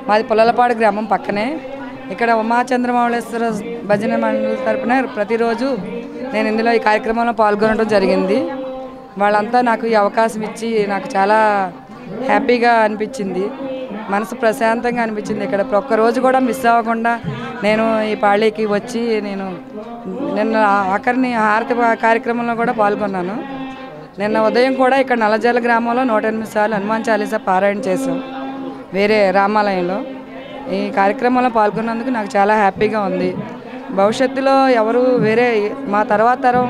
మాది పుల్లలపాడు గ్రామం పక్కనే. ఇక్కడ ఉమా చంద్రమౌళేశ్వర భజన మండలి తరపున ప్రతిరోజు నేను ఇందులో ఈ కార్యక్రమంలో పాల్గొనడం జరిగింది. వాళ్ళంతా నాకు ఈ అవకాశం ఇచ్చి నాకు చాలా హ్యాపీగా అనిపించింది, మనసు ప్రశాంతంగా అనిపించింది. ఇక్కడ ఒక్కరోజు కూడా మిస్ అవ్వకుండా నేను ఈ పాళీకి వచ్చి నిన్న ఆఖరిని హారతి కార్యక్రమంలో కూడా పాల్గొన్నాను. నిన్న ఉదయం కూడా ఇక్కడ నల్లజర్ల గ్రామంలో 108 సార్లు హనుమాన్ చాలీసా పారాయణ చేశాం వేరే రామాలయంలో. ఈ కార్యక్రమంలో పాల్గొన్నందుకు నాకు చాలా హ్యాపీగా ఉంది. భవిష్యత్తులో ఎవరు వేరే మా తర్వాత తరం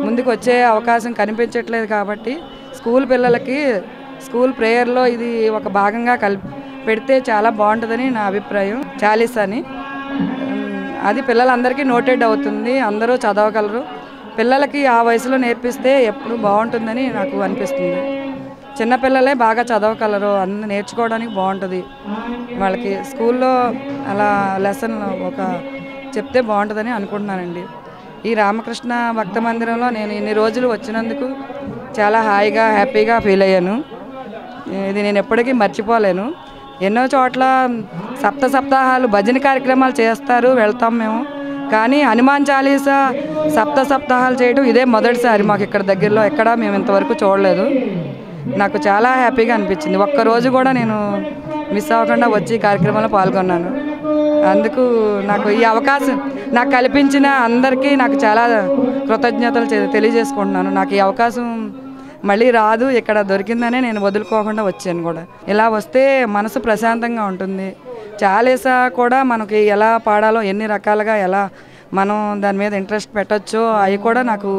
ముందుకు వచ్చే అవకాశం కనిపించట్లేదు కాబట్టి స్కూల్ పిల్లలకి స్కూల్ ప్రేయర్లో ఇది ఒక భాగంగా పెడితే చాలా బాగుంటుందని నా అభిప్రాయం. చాలీసాని అది పిల్లలందరికీ నోటెడ్ అవుతుంది, అందరూ చదవగలరు. పిల్లలకి ఆ వయసులో నేర్పిస్తే ఎప్పుడు బాగుంటుందని నాకు అనిపిస్తుంది. చిన్నపిల్లలే బాగా చదవగలరు, నేర్చుకోవడానికి బాగుంటుంది. వాళ్ళకి స్కూల్లో అలా లెసన్ చెప్తే బాగుంటుందని అనుకుంటున్నానండి. ఈ రామకృష్ణ భక్త మందిరంలో నేను ఇన్ని రోజులు వచ్చినందుకు చాలా హాయిగా హ్యాపీగా ఫీల్ అయ్యాను. ఇది నేను ఎప్పటికీ మర్చిపోలేను. ఎన్నో చోట్ల సప్తాహాలు భజన కార్యక్రమాలు చేస్తారు, వెళ్తాం మేము. కానీ హనుమాన్ చాలీసా సప్తాహాలు చేయడం ఇదే మొదటిసారి మాకు ఇక్కడ దగ్గరలో. ఎక్కడా మేము ఇంతవరకు చూడలేదు. నాకు చాలా హ్యాపీగా అనిపించింది. ఒక్కరోజు కూడా నేను మిస్ అవ్వకుండా వచ్చి ఈ కార్యక్రమంలో పాల్గొన్నాను. అందుకు నాకు ఈ అవకాశం నాకు కల్పించిన అందరికీ నాకు చాలా కృతజ్ఞతలు తెలియజేసుకుంటున్నాను. నాకు ఈ అవకాశం మళ్ళీ రాదు, ఇక్కడ దొరికిందనే నేను వదులుకోకుండా వచ్చాను కూడా. ఇలా వస్తే మనసు ప్రశాంతంగా ఉంటుంది. చాలీసా కూడా మనకి ఎలా పాడాలో, ఎన్ని రకాలుగా ఎలా మనం దాని మీద ఇంట్రెస్ట్ పెట్టచ్చో అవి కూడా నాకు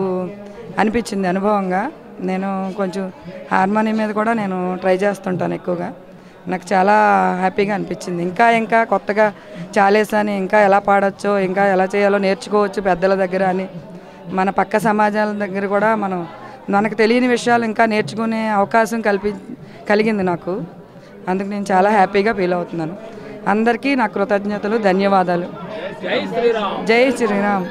అనిపించింది అనుభవంగా. నేను కొంచెం హార్మోనియం మీద కూడా నేను ట్రై చేస్తుంటాను ఎక్కువగా. నాకు చాలా హ్యాపీగా అనిపించింది. ఇంకా కొత్తగా చాలీసాని ఇంకా ఎలా పాడచ్చో, ఇంకా ఎలా చేయాలో నేర్చుకోవచ్చు పెద్దల దగ్గర అని, మన పక్క సమాజాల దగ్గర కూడా మనకు తెలియని విషయాలు ఇంకా నేర్చుకునే అవకాశం కలిగింది నాకు. అందుకు నేను చాలా హ్యాపీగా ఫీల్ అవుతున్నాను. అందరికీ నా కృతజ్ఞతలు, ధన్యవాదాలు. జై Sriram.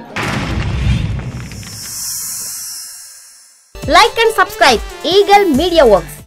Like and subscribe Eagle Media Works.